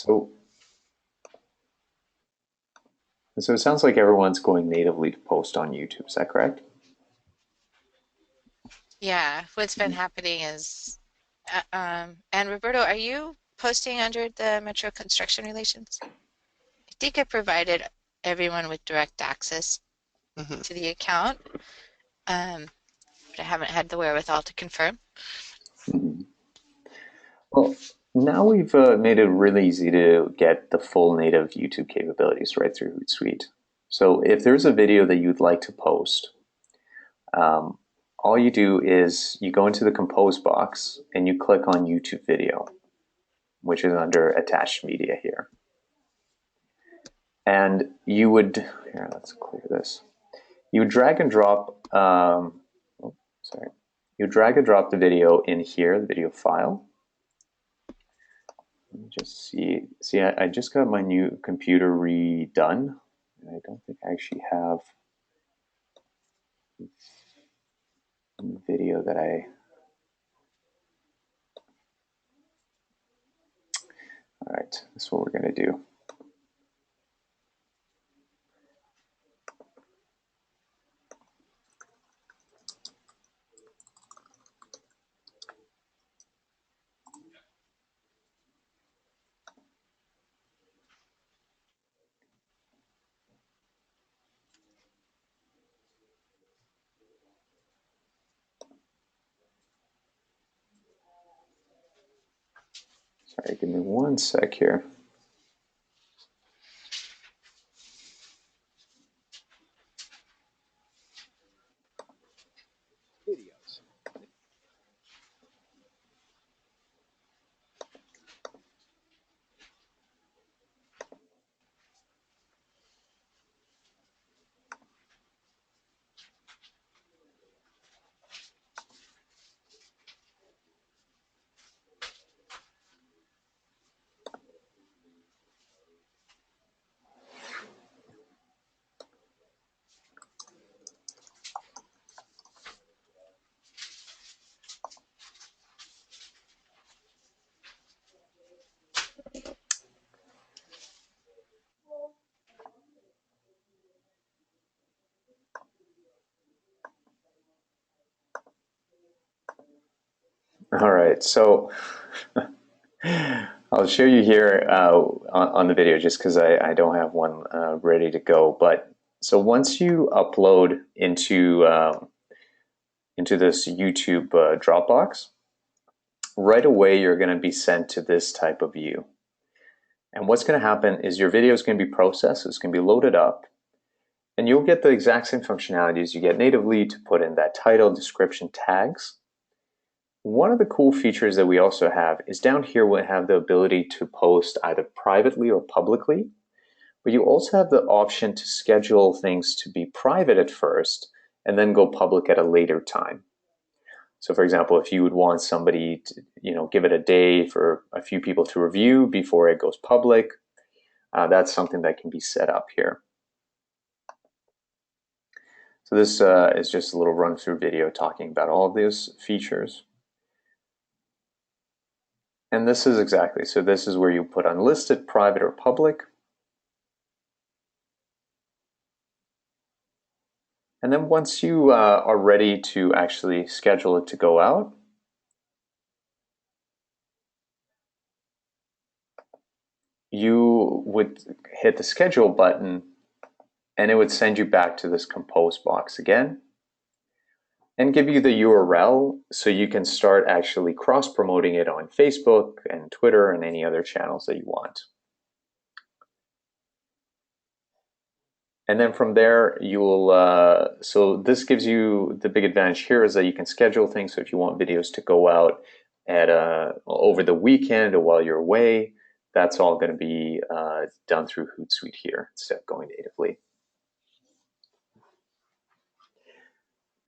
So, so it sounds like everyone's going natively to post on YouTube. Is that correct? Yeah, what's been happening is, and Roberto, are you posting under the Metro Construction Relations? I think I provided everyone with direct access Hmm. to the account, um, but I haven't had the wherewithal to confirm. Mhm. Well, now we've made it really easy to get the full native YouTube capabilities right through Hootsuite. So if there's a video that you'd like to post, um, all you do is you go into the compose box and you click on YouTube video, which is under attached media here. And you would, here, let's clear this. You would drag and drop, oh, sorry. You drag and drop the video in here, the video file. Let me just see, I just got my new computer redone. And I don't think I actually have the video that all right, that's what we're gonna do. Sorry, give me one sec here. All right, so I'll show you here on the video just because I don't have one ready to go. But so once you upload into this YouTube Dropbox, right away you're going to be sent to this type of view. And what's going to happen is your video is going to be processed, it's going to be loaded up, and you'll get the exact same functionalities you get natively to put in that title, description, tags. One of the cool features that we also have is down here we have the ability to post either privately or publicly, but you also have the option to schedule things to be private at first and then go public at a later time. So for example, if you would want somebody to, give it a day for a few people to review before it goes public, that's something that can be set up here. So this is just a little run through video talking about all of these features. And this is exactly, so this is where you put unlisted, private, or public. And then once you are ready to actually schedule it to go out, you would hit the schedule button and it would send you back to this compose box again and give you the URL so you can start actually cross-promoting it on Facebook and Twitter and any other channels that you want. And then from there, so this gives you the big advantage here is that you can schedule things. So if you want videos to go out at over the weekend or while you're away, that's all going to be done through Hootsuite here instead of going natively.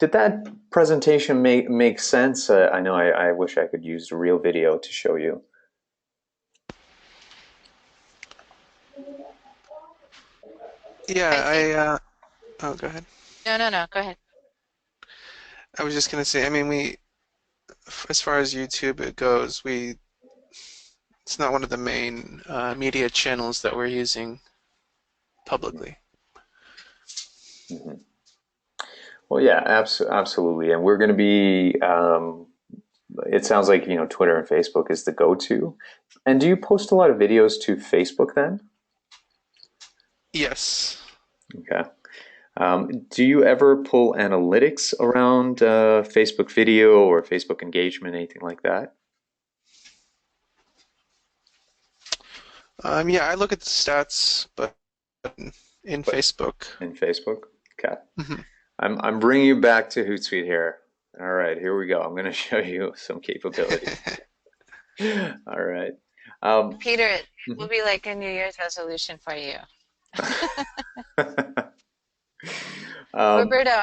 Did that presentation make sense? I know I wish I could use a real video to show you. Yeah, I think, oh, go ahead. no, no, no, go ahead. I was just gonna say, I mean, as far as YouTube it goes, it's not one of the main media channels that we're using publicly. Mhm. Well, yeah, absolutely. And we're going to be, it sounds like, Twitter and Facebook is the go-to. And do you post a lot of videos to Facebook then? Yes. Okay. Do you ever pull analytics around Facebook video or Facebook engagement, anything like that? Yeah, I look at the stats, but in But Facebook. in Facebook? Okay. Mhm. I'm bringing you back to Hootsuite here. All right, here we go. I'm going to show you some capabilities. All right. Um, Peter, it will mhm. be like a New Year's resolution for you. Um, Roberto,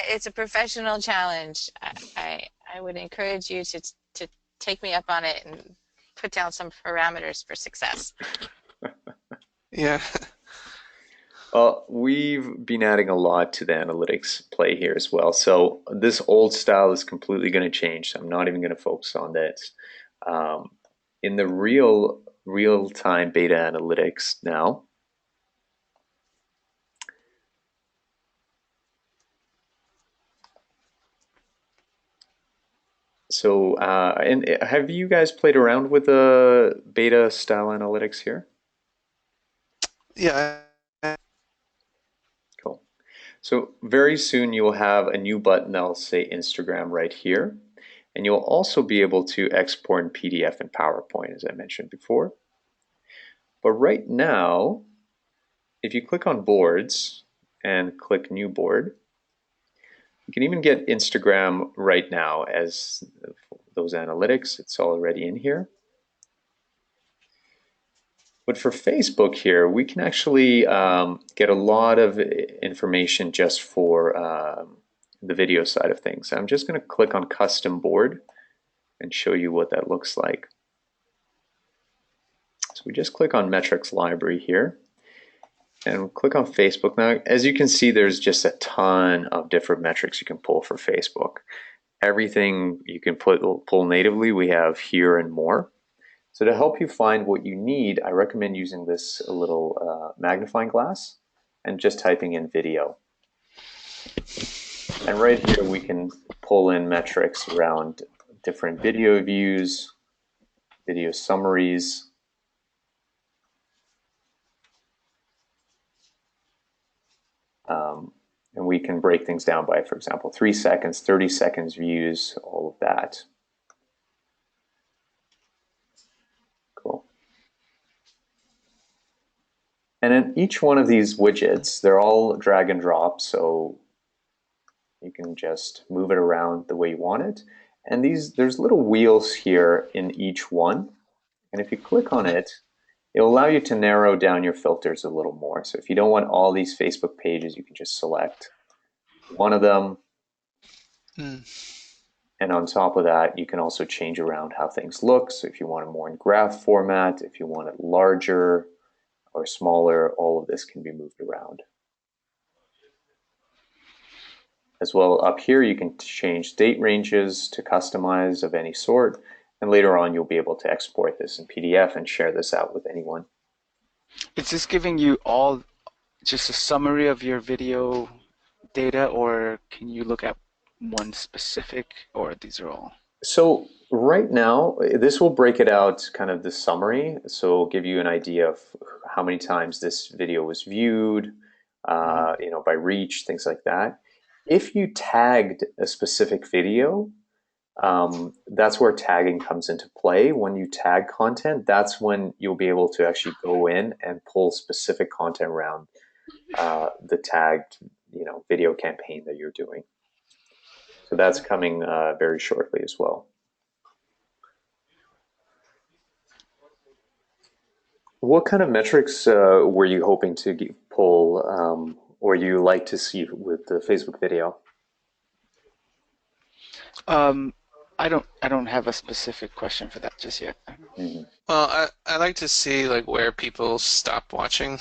it's a professional challenge. I would encourage you to take me up on it and put down some parameters for success. Yeah. well, we've been adding a lot to the analytics play here as well. So this old style is completely going to change. So I'm not even going to focus on this. Um, in the real-time beta analytics now, so and have you guys played around with the beta style analytics here? Yeah. Cool. So very soon you will have a new button that'll say Instagram right here. And you'll also be able to export in PDF and PowerPoint, as I mentioned before. But right now, if you click on boards and click new board, you can even get Instagram right now as those analytics. It's already in here. But for Facebook here, we can actually get a lot of information just for the video side of things. I'm just going to click on custom board and show you what that looks like. So we just click on metrics library here and click on Facebook. Now, as you can see, there's just a ton of different metrics you can pull for Facebook. Everything you can pull natively, we have here and more. So to help you find what you need, I recommend using this little magnifying glass and just typing in video. And right here, we can pull in metrics around different video views, video summaries, and we can break things down by, for example, 3 seconds, 30 seconds views, all of that. Cool. And in each one of these widgets, they're all drag and drop, so you can just move it around the way you want it. And there's little wheels here in each one. And if you click on Mhm. it, it'll allow you to narrow down your filters a little more. So if you don't want all these Facebook pages, you can just select one of them. Mm. And on top of that, you can also change around how things look. So if you want it more in graph format, if you want it larger or smaller, all of this can be moved around. As well, up here, you can change date ranges to customize of any sort. And later on, you'll be able to export this in PDF and share this out with anyone. Is this giving you all just a summary of your video data, or can you look at one specific, or these are all? So right now, this will break it out kind of the summary. So it'll give you an idea of how many times this video was viewed, by reach, things like that. If you tagged a specific video, that's where tagging comes into play. When you tag content, that's when you'll be able to actually go in and pull specific content around the tagged, video campaign that you're doing. So that's coming very shortly as well. What kind of metrics were you hoping to pull, or you like to see with the Facebook video? Um, I don't have a specific question for that just yet. Mhm. Well, I like to see like where people stop watching.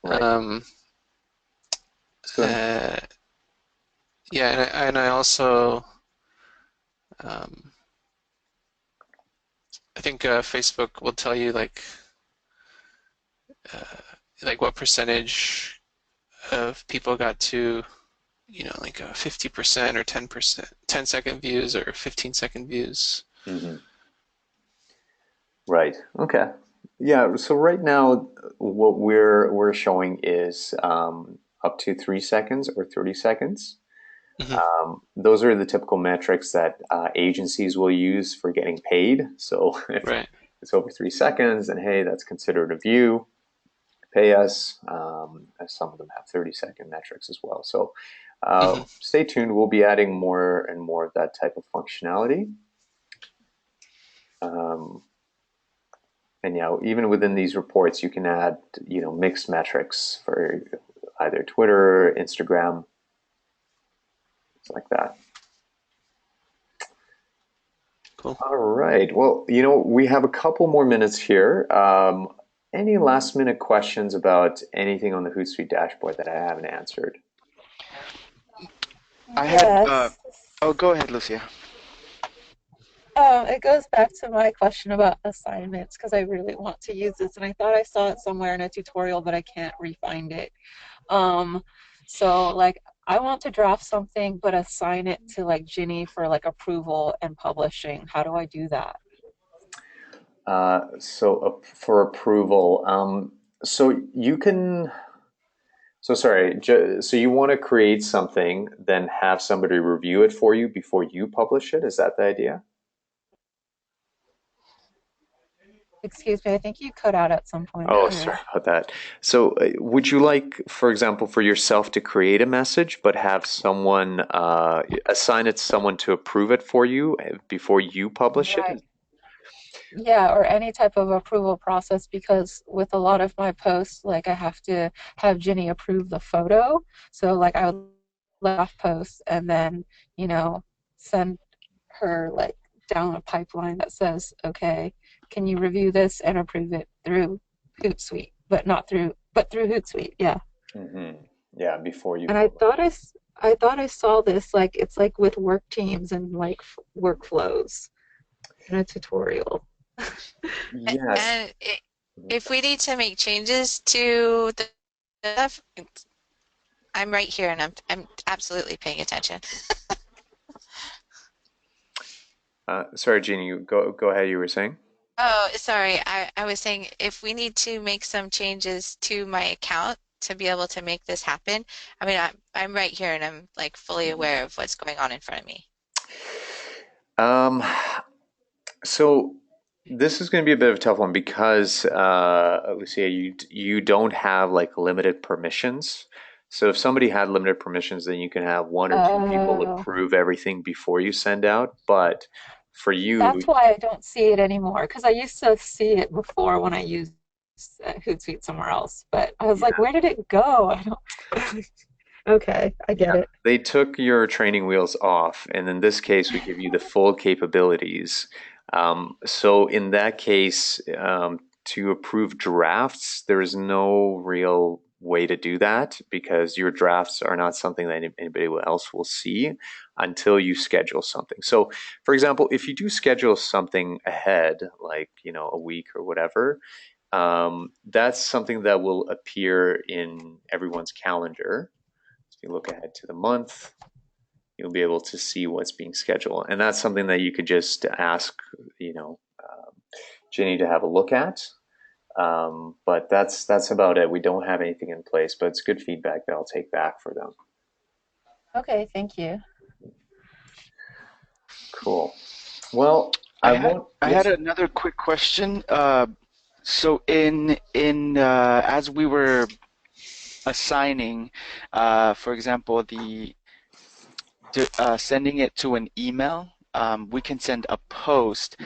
Right. Um, So, uh, yeah, and I also um, I think Facebook will tell you like what percentage of people got to, like 50% or 10%, 10-second views or 15-second views. Hmm. Right. Okay. Yeah. So right now, what we're showing is up to 3 seconds or 30 seconds. Hmm. Those are the typical metrics that agencies will use for getting paid. So if Right. it's over 3 seconds, then hey, that's considered a view. Pay us. Some of them have 30-second metrics as well. So Hmm. stay tuned. We'll be adding more and more of that type of functionality. Um, and yeah, even within these reports, you can add mixed metrics for either Twitter, Instagram, things like that. Cool. All right. Well, we have a couple more minutes here. Any last minute questions about anything on the Hootsuite dashboard that I haven't answered? I had, Yes. oh, go ahead, Lucia. It goes back to my question about assignments because I really want to use this, and I thought I saw it somewhere in a tutorial, but I can't re-find it. Um, so like I want to draft something, but assign it to like Ginny for like approval and publishing. How do I do that? For approval, so you can. So sorry. So you want to create something, then have somebody review it for you before you publish it? Is that the idea? Excuse me, I think you cut out at some point Oh, sorry there. about that. So, would you like, for example, for yourself to create a message, but have someone assign it to someone to approve it for you before you publish it? Right. Yeah, or any type of approval process because with a lot of my posts, like I have to have Ginny approve the photo. So like I would laugh posts and then, you know, send her like down a pipeline that says, okay, can you review this and approve it through Hootsuite, but through Hootsuite, yeah. Hmm. Yeah, before you And publish. I thought I saw this like it's like with work teams and like workflows in a tutorial. Yes. And if we need to make changes to the stuff, I'm right here and I'm absolutely paying attention. Sorry, Jeannie, you go ahead. You were saying? Oh, sorry. I was saying if we need to make some changes to my account to be able to make this happen, I mean, I'm right here and I'm like fully aware of what's going on in front of me. Um, so this is going to be a bit of a tough one because, Lucia, you don't have like limited permissions. So if somebody had limited permissions, then you can have one or two people Oh. approve everything before you send out. But for you, That's why I don't see it anymore, because I used to see it before when I used Hootsuite somewhere else. But I was like, yeah, where did it go? I don't. Okay, I get yeah, it. they took your training wheels off, and in this case, we give you the full capabilities. So in that case, to approve drafts, there is no real way to do that because your drafts are not something that anybody else will see until you schedule something. So, for example, if you do schedule something ahead, like a week or whatever, that's something that will appear in everyone's calendar. If you look ahead to the month, you'll be able to see what's being scheduled. And that's something that you could just ask, Ginny to have a look at. But that's about it. We don't have anything in place, but it's good feedback that I'll take back for them. Okay, thank you. Cool. Well, I I had won't. I Yes. had another quick question. So in as we were assigning, for example, sending it to an email, we can send a post.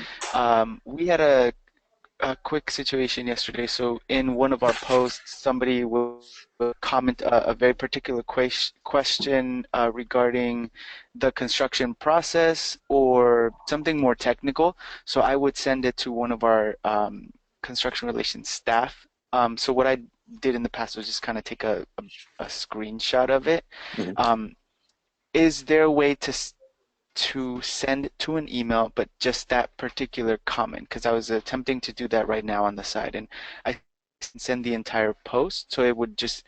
We had a quick situation yesterday. So in one of our posts, somebody will comment a very particular question regarding the construction process or something more technical. So I would send it to one of our construction relations staff. So what I did in the past was just kind of take a screenshot of it. Mhm. Um, is there a way to send to an email, but just that particular comment, because I was attempting to do that right now on the side, and I send the entire post, so it would just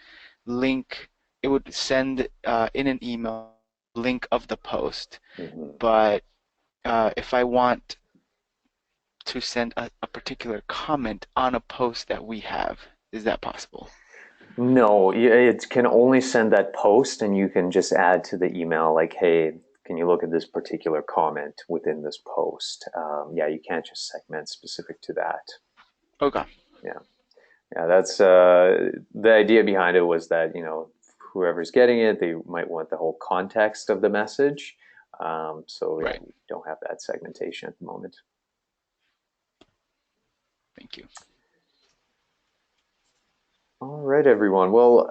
link, it would send in an email link of the post. But if I want to send a particular comment on a post that we have, is that possible? No, it can only send that post, and you can just add to the email like, hey, can you look at this particular comment within this post? Yeah, you can't just segment specific to that. Okay. Yeah, that's the idea behind it was that, you know, whoever's getting it, they might want the whole context of the message. So yeah, Right. we don't have that segmentation at the moment. Thank you. All right, everyone. Well,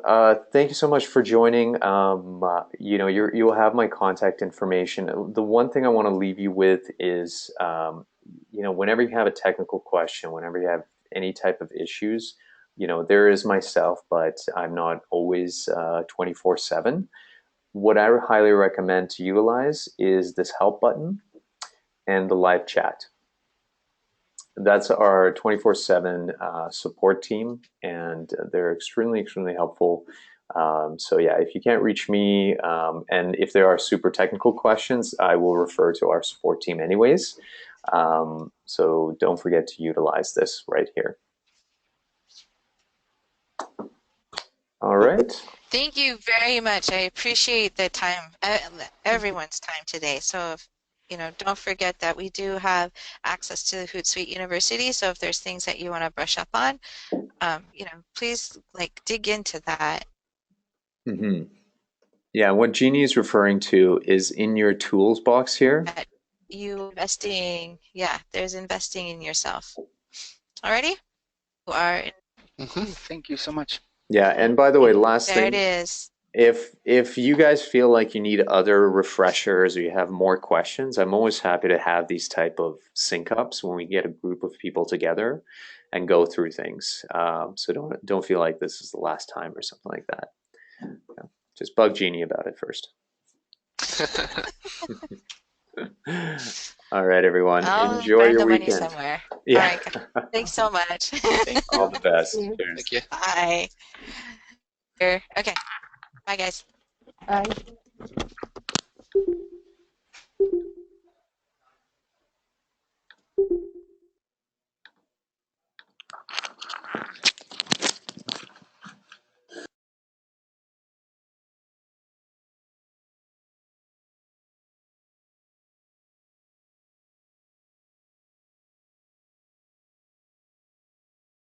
thank you so much for joining. You know, you'll have my contact information. The one thing I want to leave you with is, you know, whenever you have a technical question, whenever you have any type of issues, you know, there is myself, but I'm not always 24/7. What I highly recommend to utilize is this help button and the live chat. That's our 24/7 support team, and they're extremely helpful. So yeah, if you can't reach me, and if there are super technical questions, I will refer to our support team anyways. So don't forget to utilize this right here. All right. Thank you very much. I appreciate the time, everyone's time today. So, you know, don't forget that we do have access to the Hootsuite University. So if there's things that you want to brush up on, you know, please like dig into that. Mm-hmm. Yeah, what Jeannie is referring to is in your tools box here. You investing, yeah, there's investing in yourself. Alrighty? You are. Thank you so much. Yeah, and by the way, last There thing. it is. If you guys feel like you need other refreshers or you have more questions, I'm always happy to have these type of sync ups when we get a group of people together and go through things. So don't feel like this is the last time or something like that. Yeah. Just bug Jeannie about it first. All right, everyone. I'll Enjoy find your the money weekend. somewhere. Yeah. All right. Thanks so much. All the best. Thank you. Cheers. Thank you. Bye. Here. Okay. Bye, guys. Bye.